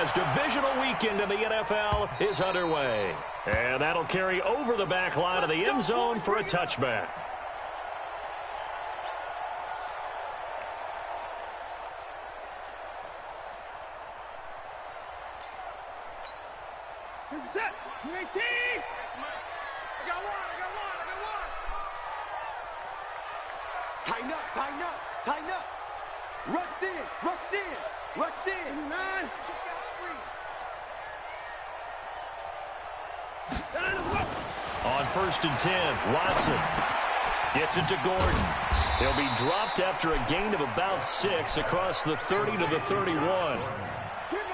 as divisional weekend in the NFL is underway. And that'll carry over the back line of the end zone for a touchback. This is it. 18. I got one. Tighten up. Tighten up. Rush in. 9. On 1st and 10, Watson gets it to Gordon. He'll be dropped after a gain of about 6 across the 30 to the 31.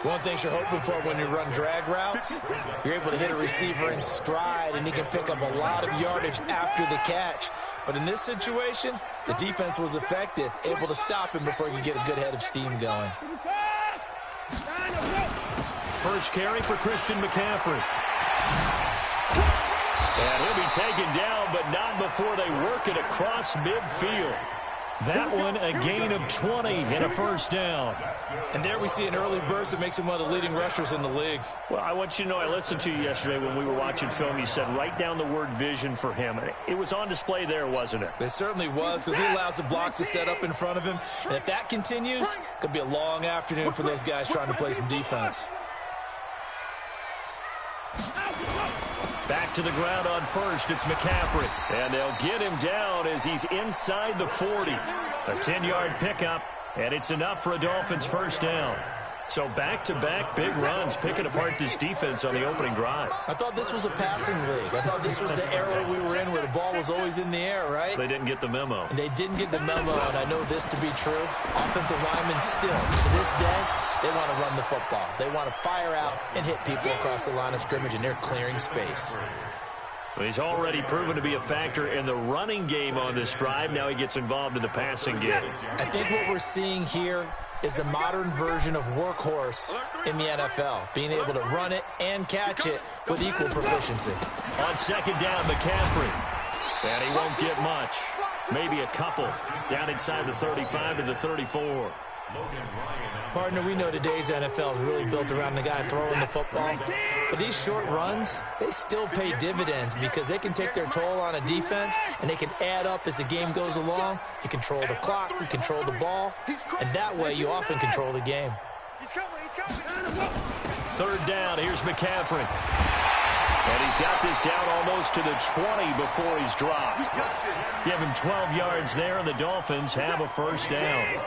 One thing you're hoping for when you run drag routes, you're able to hit a receiver in stride, and he can pick up a lot of yardage after the catch. But in this situation, the defense was effective, able to stop him before he could get a good head of steam going. First carry for Christian McCaffrey. And he'll be taken down, but not before they work it across midfield. That one, a gain of 20 and a first down. And there we see an early burst that makes him one of the leading rushers in the league. Well, I want you to know, I listened to you yesterday when we were watching film. You said write down the word vision for him. It was on display there, wasn't it? It certainly was, because he allows the blocks to set up in front of him. And if that continues, it could be a long afternoon for those guys trying to play some defense. Back to the ground on first, it's McCaffrey. And they'll get him down as he's inside the 40. A 10-yard pickup, and it's enough for a Dolphins first down. So back-to-back big runs, picking apart this defense on the opening drive. I thought this was a passing league. I thought this was the era we were in where the ball was always in the air, right? They didn't get the memo. And they didn't get the memo, and I know this to be true. Offensive linemen still, to this day, they want to run the football. They want to fire out and hit people across the line of scrimmage, and they're clearing space. Well, he's already proven to be a factor in the running game on this drive. Now he gets involved in the passing game. I think what we're seeing here is the modern version of workhorse in the NFL, being able to run it and catch it with equal proficiency. On second down, McCaffrey. And he won't get much. Maybe a couple. Down inside the 35 to the 34. Partner, we know today's NFL is really built around the guy throwing the football. But these short runs, they still pay dividends because they can take their toll on a defense, and they can add up as the game goes along. You control the clock, you control the ball, and that way you often control the game. Third down, here's McCaffrey. And he's got this down almost to the 20 before he's dropped. Give him 12 yards there, and the Dolphins have a first down.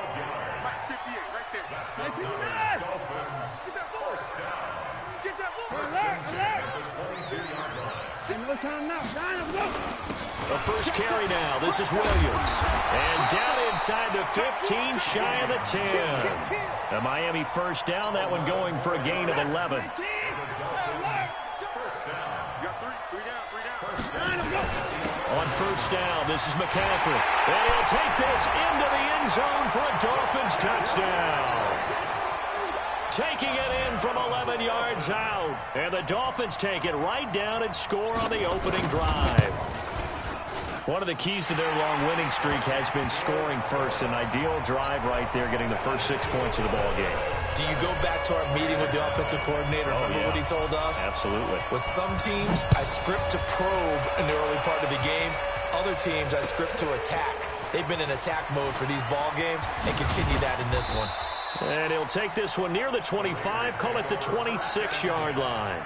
The first carry now. This is Williams. And down inside the 15, shy of the 10. A Miami first down. That one going for a gain of 11. On first down, this is McCaffrey. And he'll take this into the end zone for a Dolphins touchdown. Taking it in from 11 yards out. And the Dolphins take it right down and score on the opening drive. One of the keys to their long winning streak has been scoring first. An ideal drive right there, getting the first 6 points of the ball game. Do you go back to our meeting with the offensive coordinator? Remember what he told us? Absolutely. With some teams, I script to probe in the early part of the game. Other teams, I script to attack. They've been in attack mode for these ball games and continue that in this one. And he'll take this one near the 25, call it the 26-yard line.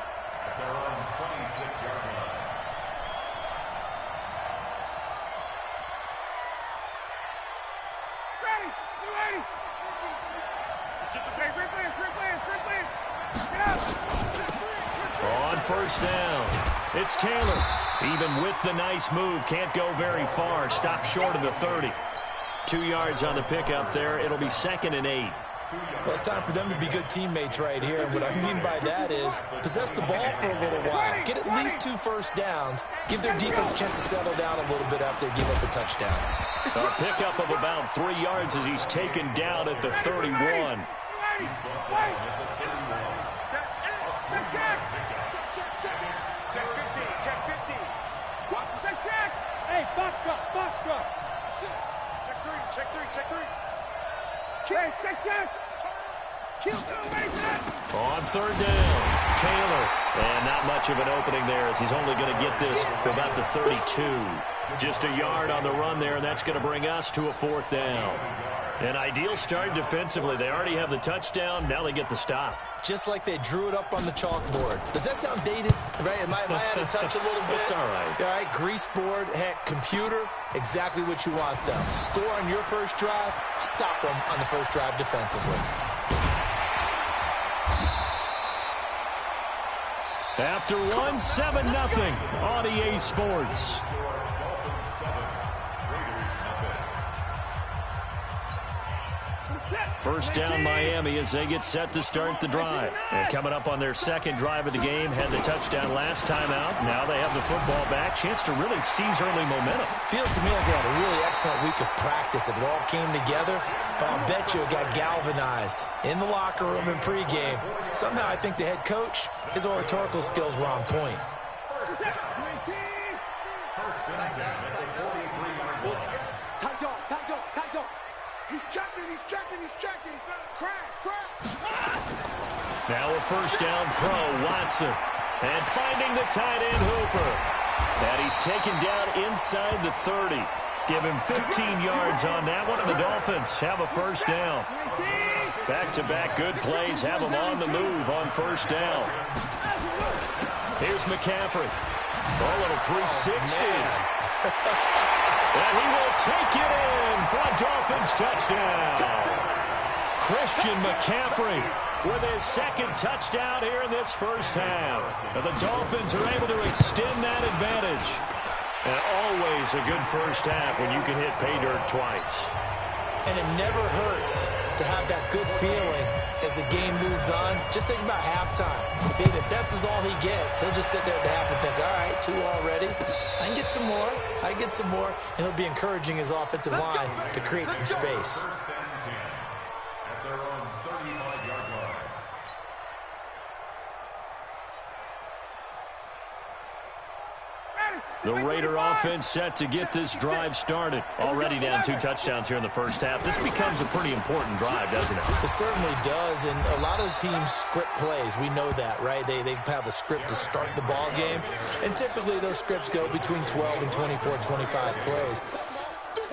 On first down, it's Taylor. Even with the nice move, can't go very far. Stop short of the 30. 2 yards on the pickup there. It'll be 2nd and 8. Well, it's time for them to be good teammates right here. And what I mean by that is possess the ball for a little while. Get at least 2 first downs. Give their defense a chance to settle down a little bit after they give up a touchdown. A pickup of about 3 yards as he's taken down at the 31. Hey, box drop. Check three. Hey, check. On third down, Taylor. And not much of an opening there as he's only going to get this to about the 32. Just a yard on the run there, and that's going to bring us to a fourth down. An ideal start defensively. They already have the touchdown. Now they get the stop. Just like they drew it up on the chalkboard. Does that sound dated? Right? Am I out of touch a little bit? It's all right. All right, grease board, heck, computer, exactly what you want, though. Score on your first drive, stop them on the first drive defensively. After 7-0 on EA Sports. First down Miami as they get set to start the drive. And coming up on their second drive of the game, had the touchdown last time out. Now they have the football back. Chance to really seize early momentum. Feels to me like they had a really excellent week of practice. It all came together, but I'll bet you it got galvanized in the locker room in pregame. Somehow I think the head coach, his oratorical skills were on point. He's checking. Crash. Now a first down throw, Watson. And finding the tight end, Hooper. And he's taken down inside the 30. Give him 15 yards on that one, and the Dolphins have a first down. Back-to-back good plays have them on the move on first down. Here's McCaffrey. A little 360. And he will take it in for a Dolphins touchdown. Christian McCaffrey with his second touchdown here in this first half. And the Dolphins are able to extend that advantage. And always a good first half when you can hit pay dirt twice. And it never hurts to have that good feeling as the game moves on. Just think about halftime. If that's all he gets, he'll just sit there at the half and think, all right, 2 already. I can get some more. I can get some more. And he'll be encouraging his offensive line to create some space. The Raider offense set to get this drive started. Already down 2 touchdowns here in the first half. This becomes a pretty important drive, doesn't it? It certainly does, and a lot of the teams script plays. We know that, right? They have a script to start the ball game, and typically those scripts go between 12 and 24, 25 plays.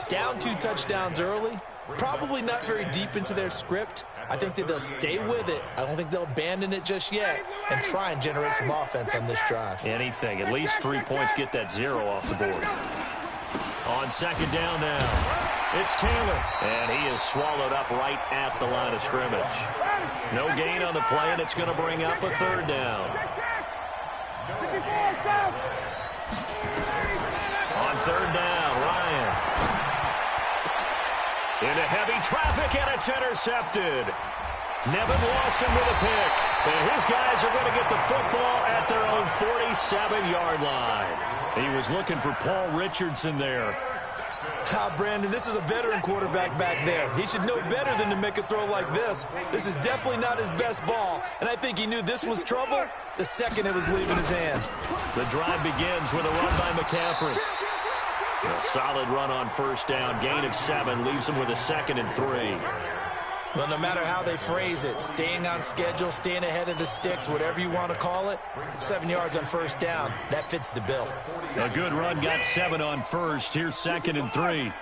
Down 2 touchdowns early, probably not very deep into their script. I think that they'll stay with it. I don't think they'll abandon it just yet and try and generate some offense on this drive. Anything. At least 3 points, get that 0 off the board. On second down now, it's Taylor. And he is swallowed up right at the line of scrimmage. No gain on the play, and it's going to bring up a third down. On third down, Ryan. Into heavy traffic, and it's intercepted. Nevin Lawson with a pick. And his guys are going to get the football at their own 47-yard line. He was looking for Paul Richardson there. Brandon, this is a veteran quarterback back there. He should know better than to make a throw like this. This is definitely not his best ball, and I think he knew this was trouble the second it was leaving his hand. The drive begins with a run by McCaffrey. A solid run on first down. Gain of 7 leaves him with a 2nd and 3. Well, no matter how they phrase it, staying on schedule, staying ahead of the sticks, whatever you want to call it, 7 yards on first down, that fits the bill. A good run, got 7 on first. Here's 2nd and 3.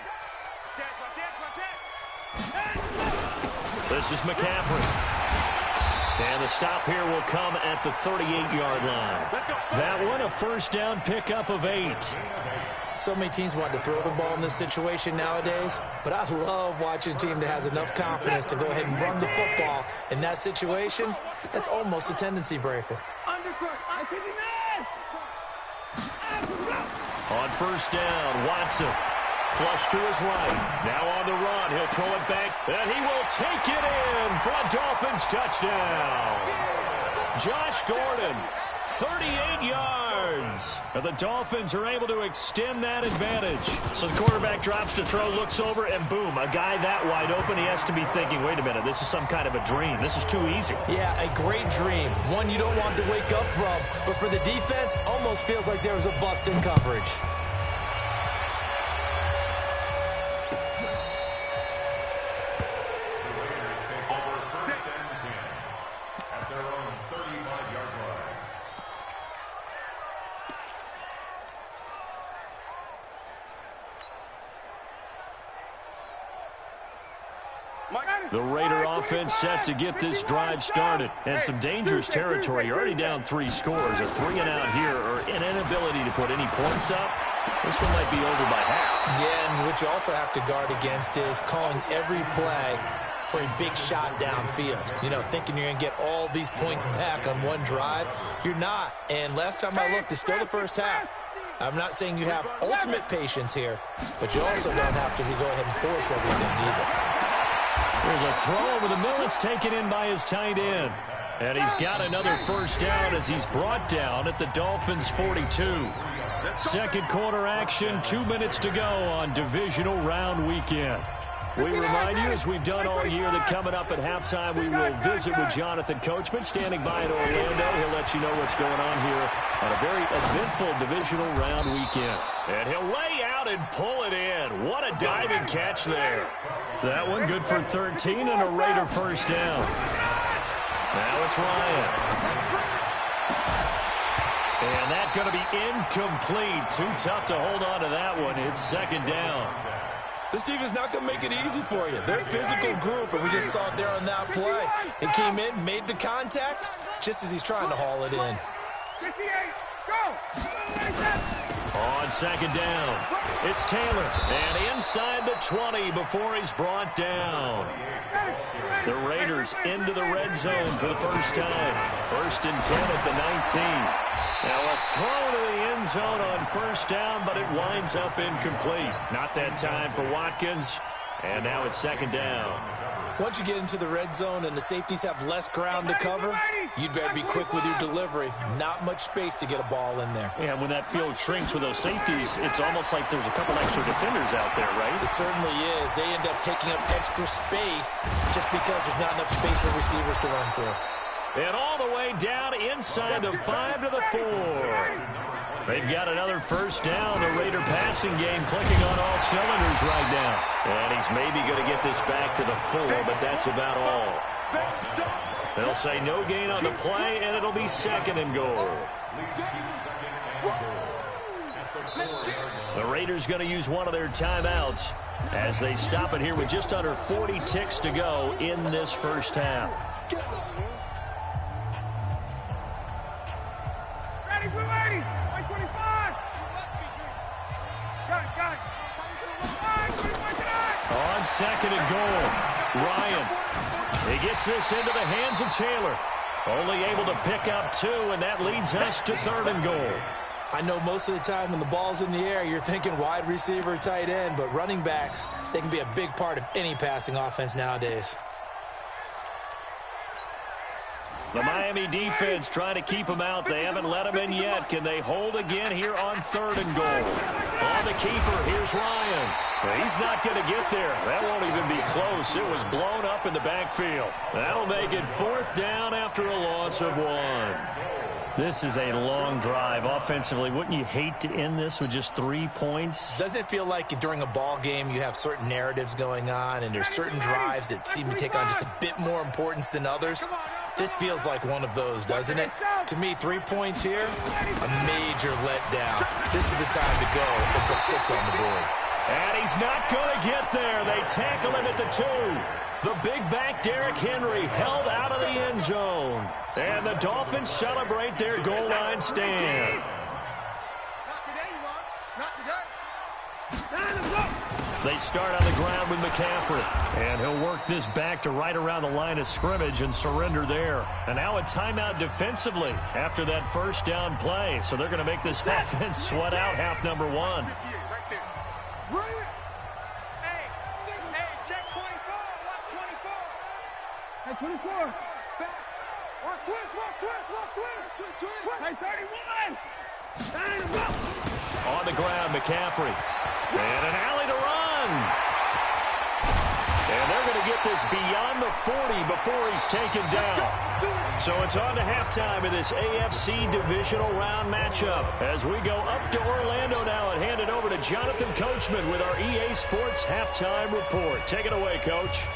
This is McCaffrey. And the stop here will come at the 38-yard line. That one, a first down pickup of 8. So many teams want to throw the ball in this situation nowadays, but I love watching a team that has enough confidence to go ahead and run the football. In that situation, that's almost a tendency breaker. On first down, Watson. Flush to his right. Now on the run. He'll throw it back, and he will take it in for a Dolphins touchdown. Josh Gordon, 38 yards. And the Dolphins are able to extend that advantage. So the quarterback drops to throw, looks over, and boom, a guy that wide open, he has to be thinking, wait a minute, this is some kind of a dream. This is too easy. Yeah, a great dream. One you don't want to wake up from. But for the defense, almost feels like there was a bust in coverage. The Raider offense set to get this drive started. And some dangerous territory. You're already down 3 scores. A 3-and-out here or an inability to put any points up. This one might be over by half. Yeah, and what you also have to guard against is calling every play for a big shot downfield. You know, thinking you're going to get all these points back on one drive. You're not. And last time I looked, it's still the first half. I'm not saying you have ultimate patience here, but you also don't have to go ahead and force everything either. There's a throw over the middle. It's taken in by his tight end. And he's got another first down as he's brought down at the Dolphins' 42. Second quarter action, 2 minutes to go on divisional round weekend. We remind you, as we've done all year, that coming up at halftime, we will visit with Jonathan Coachman, standing by in Orlando. He'll let you know what's going on here on a very eventful divisional round weekend. And he'll lay out and pull it in. What a diving catch there. That one good for 13 and a Raider first down. Now it's Ryan. And that's going to be incomplete. Too tough to hold on to that one. It's second down. This team is not going to make it easy for you. They're a physical group, and we just saw it there on that play. He came in, made the contact, just as he's trying to haul it in. On second down, it's Taylor. And inside the 20 before he's brought down. The Raiders into the red zone for the first time. First and 10 at the 19. Now a throw to the end zone on first down, but it winds up incomplete. Not that time for Watkins. And now it's second down. Once you get into the red zone and the safeties have less ground to cover, you'd better be quick with your delivery. Not much space to get a ball in there. Yeah, when that field shrinks with those safeties, it's almost like there's a couple extra defenders out there, right? It certainly is. They end up taking up extra space just because there's not enough space for receivers to run through. And all the way down inside the 5 to the 4. They've got another first down. The Raider passing game clicking on all cylinders right now. And he's maybe going to get this back to the 4, but that's about all. They'll say no gain on the play, and it'll be second and goal. The Raiders going to use one of their timeouts as they stop it here with just under 40 ticks to go in this first half. Ready, blue 80, 125. Got it. On second and goal, Ryan. He gets this into the hands of Taylor. Only able to pick up 2, and that leads us to third and goal. I know most of the time when the ball's in the air, you're thinking wide receiver, tight end, but running backs, they can be a big part of any passing offense nowadays. The Miami defense trying to keep him out. They haven't let him in yet. Can they hold again here on third and goal? On the keeper, here's Ryan. He's not going to get there. That won't even be close. It was blown up in the backfield. That'll make it fourth down after a loss of 1. This is a long drive. Offensively, wouldn't you hate to end this with just 3 points? Doesn't it feel like during a ball game you have certain narratives going on and there's certain drives that seem to take on just a bit more importance than others? This feels like one of those, doesn't it? To me, 3 points here, a major letdown. This is the time to go and put 6 on the board. And he's not going to get there. They tackle him at the 2. The big back, Derrick Henry, held out of the end zone. And the Dolphins celebrate their goal line stand. Not today, you are. Not today. They start on the ground with McCaffrey. And he'll work this back to right around the line of scrimmage and surrender there. And now a timeout defensively after that first down play. So they're going to make this offense sweat out half number 1. Hey, check 24. Watch 24. Hey, 24. Back. Watch twist. Hey, 31. On the ground, McCaffrey. And an alley to run. And they're going to get this beyond the 40 before he's taken down. So it's on to halftime of this AFC divisional round matchup as we go up to Orlando now and hand it over to Jonathan Coachman with our EA Sports halftime report. Take it away, Coach.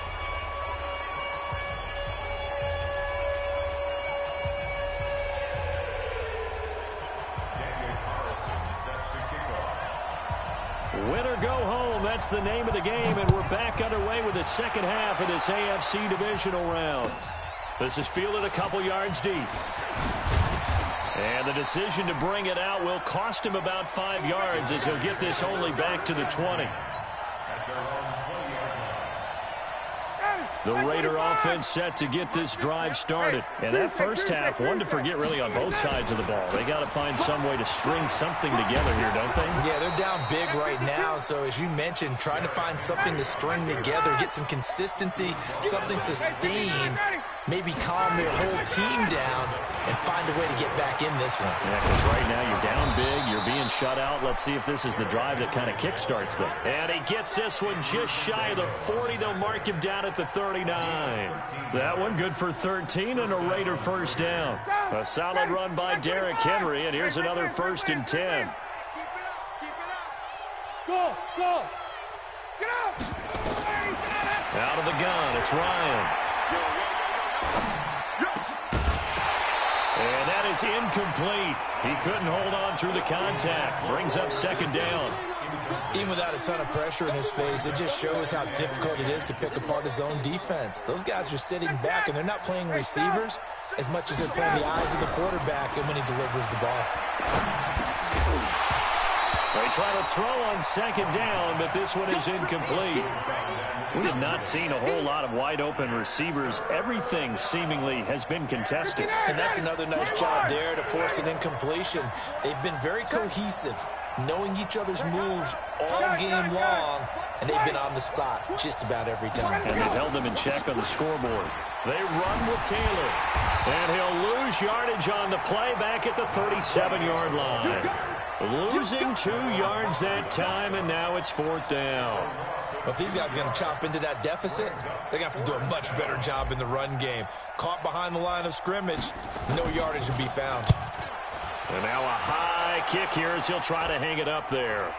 Win or go home, that's the name of the game, and we're back underway with the second half of this AFC divisional round. This is fielded a couple yards deep. And the decision to bring it out will cost him about 5 yards as he'll get this only back to the 20. The Raider offense set to get this drive started. And that first half, one to forget really on both sides of the ball. They got to find some way to string something together here, don't they? Yeah, they're down big right now. So as you mentioned, trying to find something to string together, get some consistency, something sustained, maybe calm their whole team down and find a way to get back in this one. Yeah, because right now you're down big, you're being shut out. Let's see if this is the drive that kind of kickstarts them. And he gets this one just shy of the 40. They'll mark him down at the 39. That one good for 13 and a Raider first down. A solid run by Derrick Henry, and here's another 1st and 10. Go, go. Get up. Out of the gun, it's Ryan. And that is incomplete. He couldn't hold on through the contact. Brings up 2nd down. Even without a ton of pressure in his face, it just shows how difficult it is to pick apart his own defense. Those guys are sitting back, and they're not playing receivers as much as they're playing the eyes of the quarterback and when he delivers the ball. They try to throw on 2nd down, but this one is incomplete. We have not seen a whole lot of wide-open receivers. Everything seemingly has been contested. And that's another nice job there to force an incompletion. They've been very cohesive, knowing each other's moves all game long, and they've been on the spot just about every time. And they've held them in check on the scoreboard. They run with Taylor, and he'll lose yardage on the play back at the 37-yard line. Losing 2 yards that time, and now it's 4th down. But these guys are going to chop into that deficit. They're going to have to do a much better job in the run game. Caught behind the line of scrimmage, no yardage to be found. And now a high kick here as he'll try to hang it up there.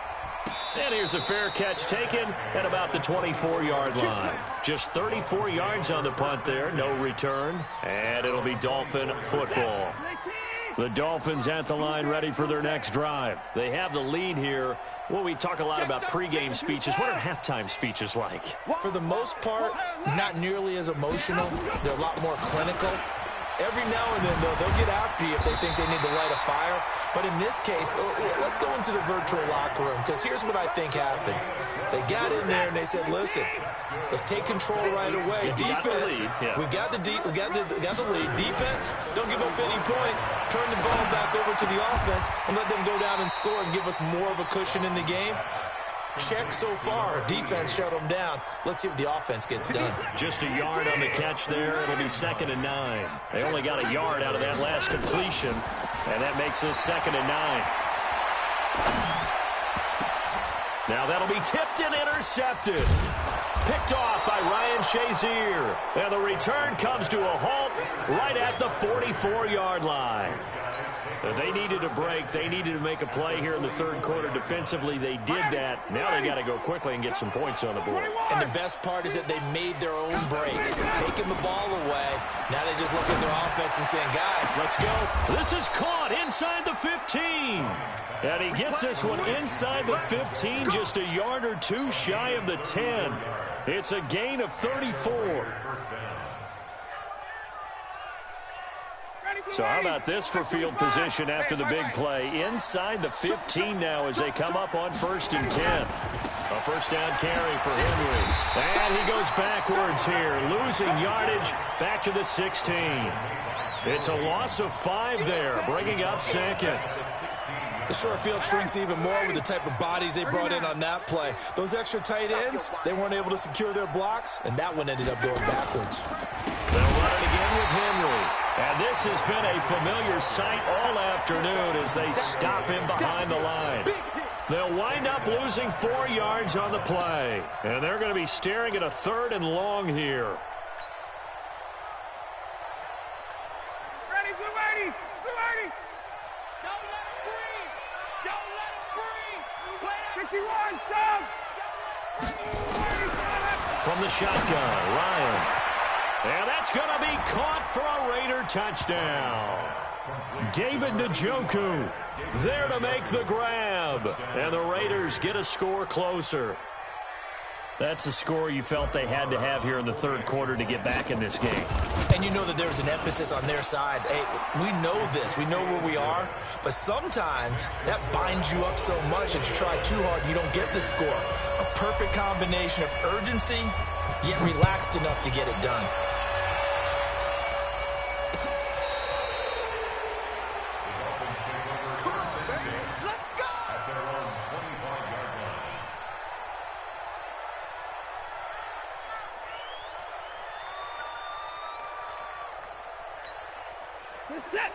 And here's a fair catch taken at about the 24-yard line. Just 34 yards on the punt there, no return. And it'll be Dolphin football. The Dolphins at the line ready for their next drive. They have the lead here. Well, we talk a lot about pregame speeches. What are halftime speeches like? For the most part, not nearly as emotional. They're a lot more clinical. Every now and then, though, they'll get after you if they think they need to light a fire. But in this case, let's go into the virtual locker room, because here's what I think happened. They got in there and they said, listen, let's take control right away. Defense, we've got the lead. Defense, don't give up any points. Turn the ball back over to the offense and let them go down and score and give us more of a cushion in the game. Check so far. Defense shut them down. Let's see what the offense gets done. Just a yard on the catch there. It'll be 2nd and 9. They only got a yard out of that last completion, and that makes this 2nd and 9. Now that'll be tipped and intercepted. Picked off by Ryan Shazier. And the return comes to a halt right at the 44-yard line. They needed a break. They needed to make a play here in the 3rd quarter defensively. They did that. Now they got to go quickly and get some points on the board. And the best part is that they made their own break, taking the ball away. Now they just look at their offense and saying, guys, let's go. This is caught inside the 15. And he gets this one inside the 15, just a yard or 2 shy of the 10. It's a gain of 34. So how about this for field position after the big play? Inside the 15 now as they come up on 1st and 10. A first down carry for Henry. And he goes backwards here, losing yardage back to the 16. It's a loss of 5 there, bringing up 2nd. The short field shrinks even more with the type of bodies they brought in on that play. Those extra tight ends, they weren't able to secure their blocks, and that one ended up going backwards. They'll run it again with Henry. And this has been a familiar sight all afternoon as they stop him behind the line. They'll wind up losing 4 yards on the play. And they're going to be staring at a 3rd and long here. Ready, blue 80, blue 80. Don't let him breathe. Don't let him breathe. 51, sub. From the shotgun, Ryan. And that's going to be caught for a Raider touchdown. David Njoku there to make the grab. And the Raiders get a score closer. That's a score you felt they had to have here in the third quarter to get back in this game. And you know that there's an emphasis on their side. Hey, we know this. We know where we are. But sometimes that binds you up so much that you try too hard, you don't get the score. A perfect combination of urgency, yet relaxed enough to get it done.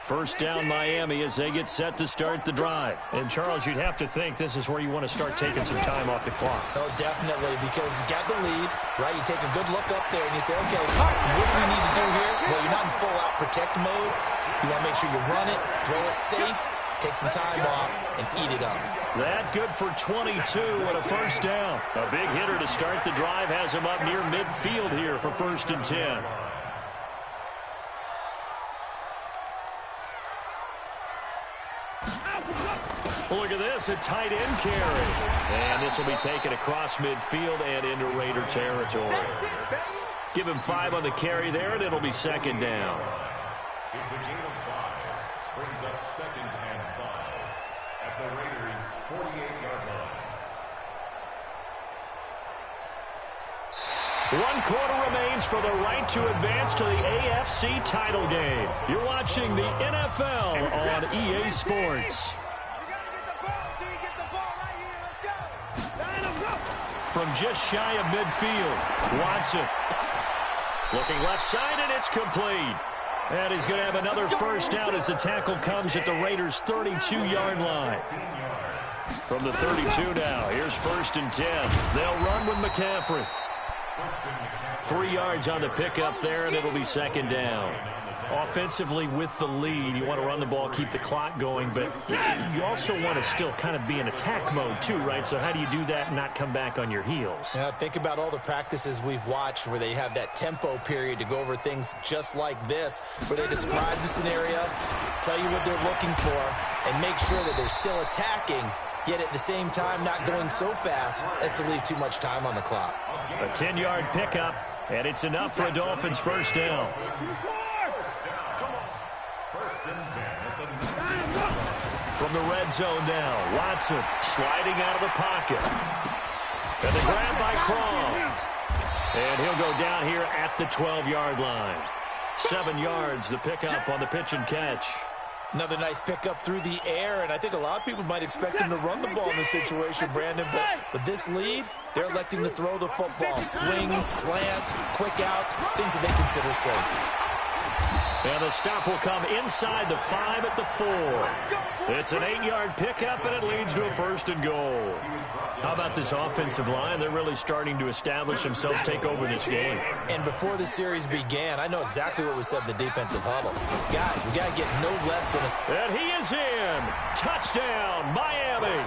First down Miami as they get set to start the drive. And, Charles, you'd have to think this is where you want to start taking some time off the clock. Oh, definitely, because you got the lead, right? You take a good look up there and you say, okay, what do we need to do here? Well, you're not in full-out protect mode. You want to make sure you run it, throw it safe, take some time off, and eat it up. That good for 22 and a first down. A big hitter to start the drive has him up near midfield here for 1st and 10. Look at this, a tight end carry. And this will be taken across midfield and into Raider territory. Give him 5 on the carry there, and it'll be 2nd down. It's a gain of 5. Brings up 2nd and 5 at the Raiders' 48-yard line. 1 quarter remains for the right to advance to the AFC title game. You're watching the NFL on EA Sports. From just shy of midfield, Watson looking left side, and it's complete. And he's going to have another first down as the tackle comes at the Raiders' 32-yard line. From the 32 now, here's 1st and 10. They'll run with McCaffrey. 3 yards on the pickup there, and it'll be 2nd down. Offensively with the lead, you want to run the ball, keep the clock going, but you also want to still kind of be in attack mode too, right? So how do you do that and not come back on your heels? Yeah, think about all the practices we've watched where they have that tempo period to go over things just like this, where they describe the scenario, tell you what they're looking for, and make sure that they're still attacking, yet at the same time not going so fast as to leave too much time on the clock. A 10-yard pickup, and it's enough for a Dolphins first down. From the red zone now, Watson sliding out of the pocket. And the grab by Croft. And he'll go down here at the 12-yard line. 7 yards, the pickup on the pitch and catch. Another nice pickup through the air, and I think a lot of people might expect him to run the ball in this situation, Brandon, but with this lead, they're electing to throw the football. Swings, slants, quick outs, things that they consider safe. And the stop will come inside the 5 at the 4. It's an 8-yard pickup, and it leads to a 1st and goal. How about this offensive line? They're really starting to establish themselves, take over this game. And before the series began, I know exactly what was said in the defensive huddle. Guys, we got to get no less than And he is in. Touchdown, Miami.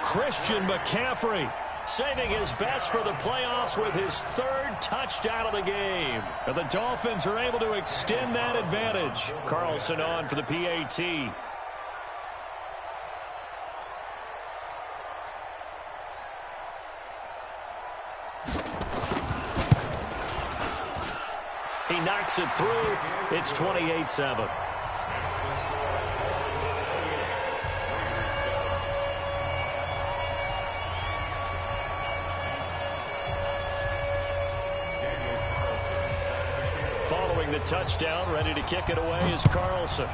Christian McCaffrey saving his best for the playoffs with his 3rd touchdown of the game. And the Dolphins are able to extend that advantage. Carlson on for the PAT. He knocks it through. It's 28-7. Following the touchdown, ready to kick it away is Carlson.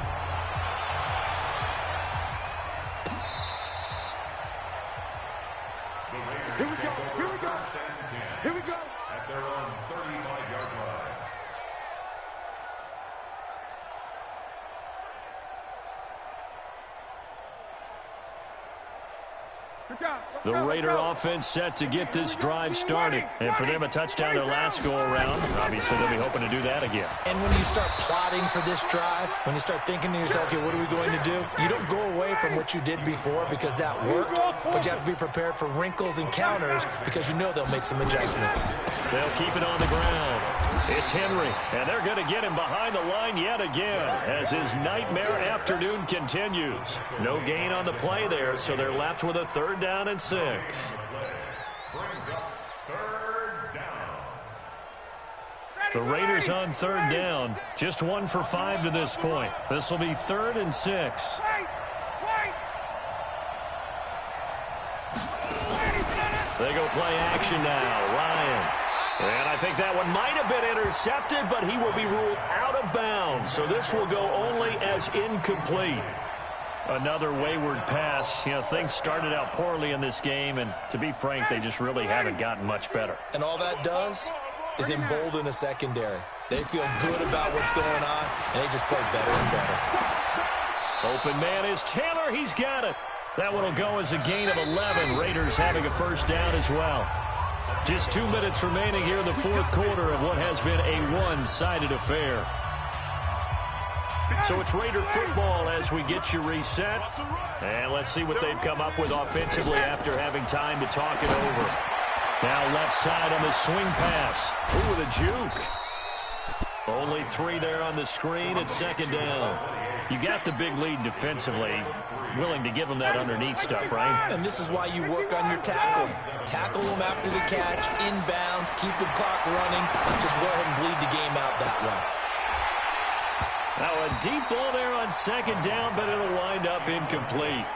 Here we go. Here we go. Here we go. At their own 35-yard line. The Raider offense set to get this drive started. And for them, a touchdown their last go-around. Obviously, they'll be hoping to do that again. And when you start plotting for this drive, when you start thinking to yourself, okay, what are we going to do? You don't go away from what you did before because that worked, but you have to be prepared for wrinkles and counters because you know they'll make some adjustments. They'll keep it on the ground. It's Henry, and they're going to get him behind the line yet again as his nightmare afternoon continues. No gain on the play there, so they're left with a 3rd down and 6. The Raiders on 3rd down, just 1 for 5 to this point. This will be 3rd and 6. They go play action now. Ryan. And I think that one might have been intercepted, but he will be ruled out of bounds. So this will go only as incomplete. Another wayward pass. You know, things started out poorly in this game, and to be frank, they just really haven't gotten much better. And all that does is embolden a secondary. They feel good about what's going on, and they just play better and better. Open man is Taylor. He's got it. That one will go as a gain of 11. Raiders having a 1st down as well. Just 2 minutes remaining here in the 4th quarter of what has been a one-sided affair. So it's Raider football as we get you reset. And let's see what they've come up with offensively after having time to talk it over. Now left side on the swing pass. Ooh, with a juke. Only 3 there on the screen at 2nd down. You got the big lead defensively. Willing to give them that underneath stuff, right? And this is why you work on your tackling. Tackle them after the catch, inbounds, keep the clock running. Just go ahead and bleed the game out that way. Now a deep ball there on 2nd down, but it'll wind up incomplete.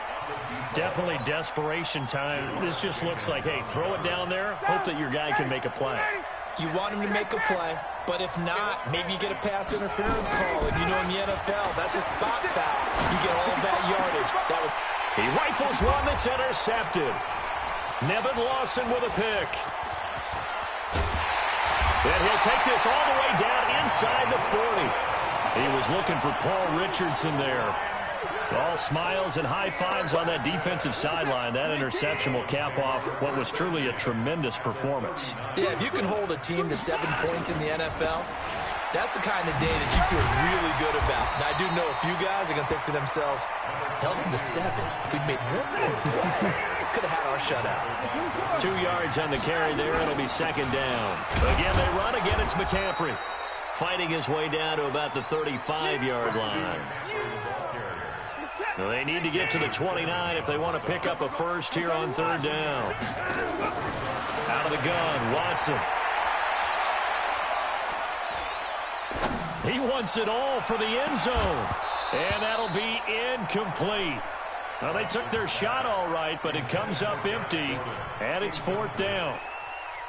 Definitely desperation time. This just looks like, hey, throw it down there, hope that your guy can make a play. You want him to make a play, but if not, maybe you get a pass interference call. And you know in the NFL, that's a spot foul. You get all that yardage. He rifles one that's intercepted. Nevin Lawson with a pick. And he'll take this all the way down inside the 40. He was looking for Paul Richardson there. All smiles and high fives on that defensive sideline. That interception will cap off what was truly a tremendous performance. Yeah, if you can hold a team to 7 points in the NFL, that's the kind of day that you feel really good about. Now, I do know a few guys are going to think to themselves, held them to 7. If we'd made 1 more play, could have had our shutout. 2 yards on the carry there. It'll be 2nd down. Again, they run. Again, it's McCaffrey. Fighting his way down to about the 35-yard line. Well, they need to get to the 29 if they want to pick up a 1st here on 3rd down. Out of the gun, Watson. He wants it all for the end zone. And that'll be incomplete. Well, they took their shot all right, but it comes up empty, and it's 4th down.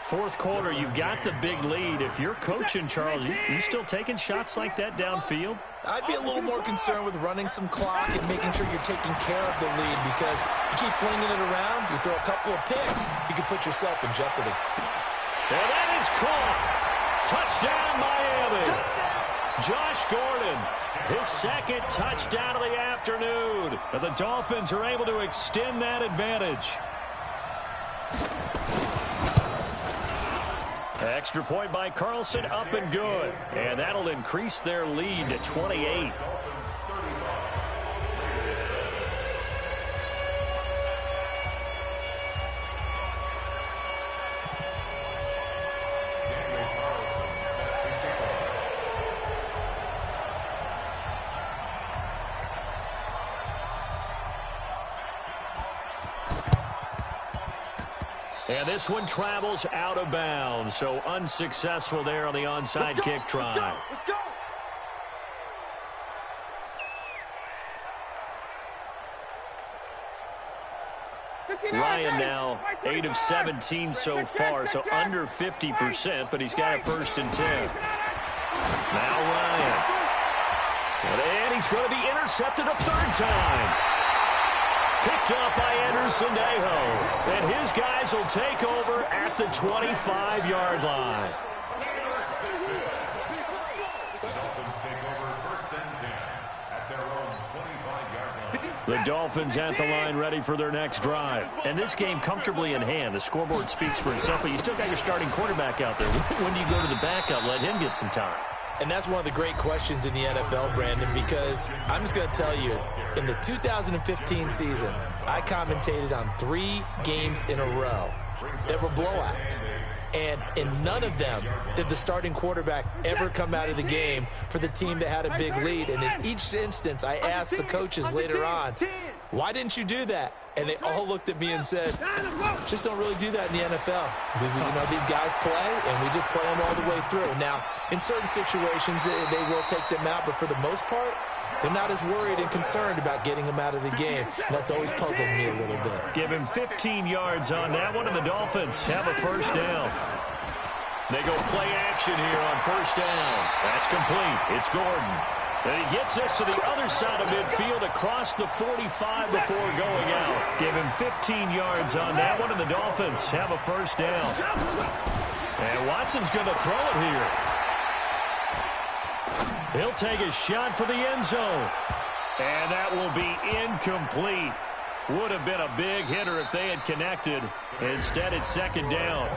4th quarter, you've got the big lead. If you're coaching, Charles, you still taking shots like that downfield? I'd be a little more concerned with running some clock and making sure you're taking care of the lead, because you keep flinging it around, you throw a couple of picks, you can put yourself in jeopardy. And that is caught. Touchdown, Miami. Josh Gordon, his 2nd touchdown of the afternoon. And the Dolphins are able to extend that advantage. Extra point by Carlson, up and good. And that'll increase their lead to 28. And this one travels out of bounds, so unsuccessful there on the onside kick try. Let's go. Ryan now 8 of 17 so far, so under 50%, but he's got a 1st and 10. Now Ryan. And he's going to be intercepted a 3rd time. Picked up by Anderson-Dejo. And his guys will take over at the 25-yard line. The Dolphins at the line ready for their next drive. And this game comfortably in hand. The scoreboard speaks for itself, but you still got your starting quarterback out there. When do you go to the backup? Let him get some time. And that's one of the great questions in the NFL, Brandon, because I'm just going to tell you, in the 2015 season, I commentated on 3 games in a row that were blowouts. And in none of them did the starting quarterback ever come out of the game for the team that had a big lead. And in each instance, I asked the coaches later on, why didn't you do that? And they all looked at me and said, just don't really do that in the NFL. These guys play, and we just play them all the way through. Now, in certain situations, they will take them out, but for the most part, they're not as worried and concerned about getting them out of the game. And that's always puzzled me a little bit. Give him 15 yards on that one, and the Dolphins have a first down. They go play action here on first down. That's complete. It's Gordon. And he gets us to the other side of midfield across the 45 before going out. Give him 15 yards on that one, and the Dolphins have a first down. And Watson's going to throw it here. He'll take a shot for the end zone. And that will be incomplete. Would have been a big hitter if they had connected. Instead, it's second down.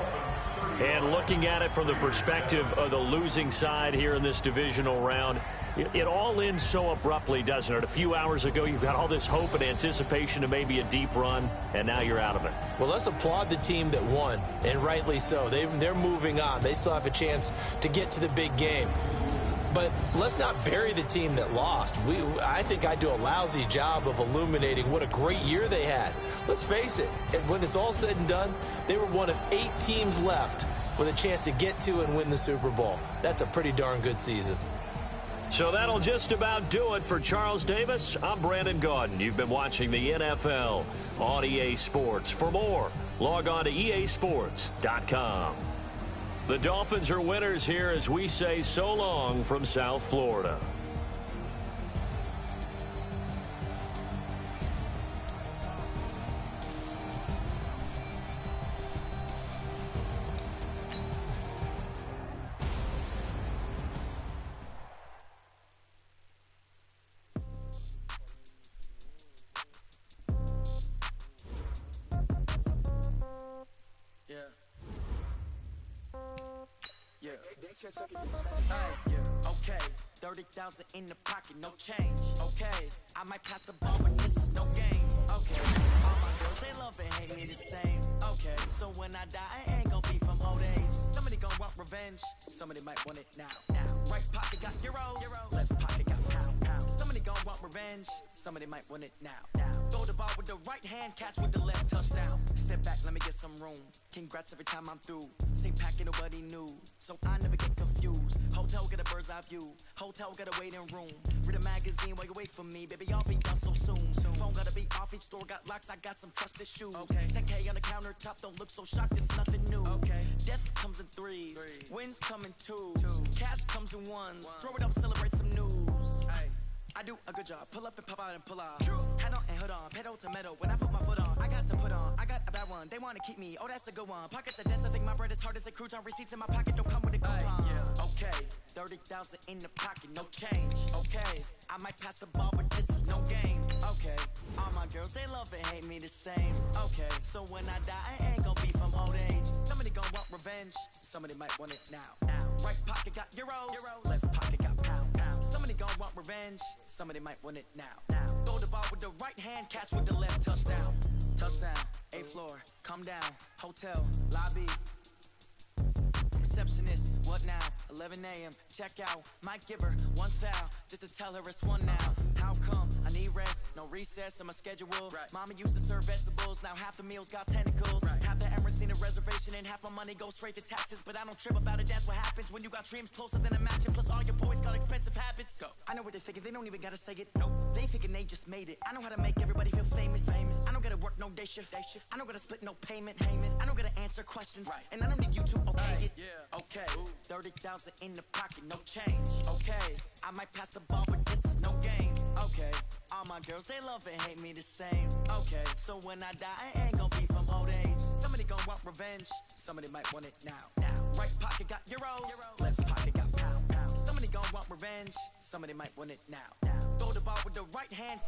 And looking at it from the perspective of the losing side here in this divisional round, it all ends so abruptly, doesn't it? A few hours ago, you've got all this hope and anticipation of maybe a deep run, and now you're out of it. Well, let's applaud the team that won, and rightly so. They're moving on. They still have a chance to get to the big game. But let's not bury the team that lost. I think I do a lousy job of illuminating what a great year they had. Let's face it, when it's all said and done, they were one of 8 teams left with a chance to get to and win the Super Bowl. That's a pretty darn good season. So that'll just about do it for Charles Davis. I'm Brandon Gaudin. You've been watching the NFL on EA Sports. For more, log on to easports.com. The Dolphins are winners here as we say so long from South Florida. Okay, 30,000 in the pocket, no change. Okay, I might pass the ball, but this is no game. Okay, all my girls, they love and hate me the same. Okay, so when I die, I ain't gonna be from old age. Somebody gon' want revenge, somebody might want it now. Right pocket got euros, left pocket got pound. Somebody gon' want revenge, somebody might want it now. Throw the ball with the right hand, catch with the left, touchdown. Step back, let me get some room. Congrats every time I'm through. Same packet, nobody knew, so I never get confused. Hotel get a bird's eye view. Hotel got a waiting room. Read a magazine while you wait for me, baby. I'll be done so soon. Phone gotta be off. Each store got locks. I got some trusted shoes. 10K on the countertop. Don't look so shocked. It's nothing new. Death comes in threes. Wins come in twos. Cash comes in ones. Throw it up, celebrate some news. I do a good job. Pull up and pop out and pull out. Head on and hood on. Pedal to metal. When I put my foot on, I got to put on. I got a bad one. They want to keep me. Oh, that's a good one. Pockets are dense. I think my bread is hard as a crouton. Receipts in my pocket don't come with a coupon. Okay, 30,000 in the pocket, no change. Okay, I might pass the ball, but this is no game. Okay, all my girls, they love and hate me the same. Okay, so when I die, I ain't gonna be from old age. Somebody gon' want revenge. Somebody might want it now. Right pocket got euros. Left pocket got pound. Somebody gon' want revenge. Somebody might want it now. Throw the ball with the right hand, catch with the left, touchdown. Touchdown, 8th floor, come down. Hotel, lobby. Receptionist, what now? 11 a.m., check out. Might give her one foul, just to tell her it's one now. How come? I need rest, no recess in my schedule. Mama used to serve vegetables, now half the meals got tentacles. Half the Emirates need a reservation and half my money goes straight to taxes. But I don't trip about it, that's what happens when you got dreams closer than a match. Plus all your boys got expensive habits. Go. I know what they're thinking, they don't even gotta say it. Nope. They thinking they just made it. I know how to make everybody feel famous. I don't gotta work no day shift. I don't gotta split no payment. I don't gotta answer questions. And I don't need you to okay it. Okay, 30,000 in the pocket, no change. Okay, I might pass the ball, but this is no game. Okay, all my girls, they love and hate me the same. Okay, so when I die, I ain't gonna be from old age. Somebody gon' want revenge, somebody might want it now. Right pocket got euros, left pocket got pound. Somebody gon' want revenge, somebody might want it now. Throw the ball with the right hand,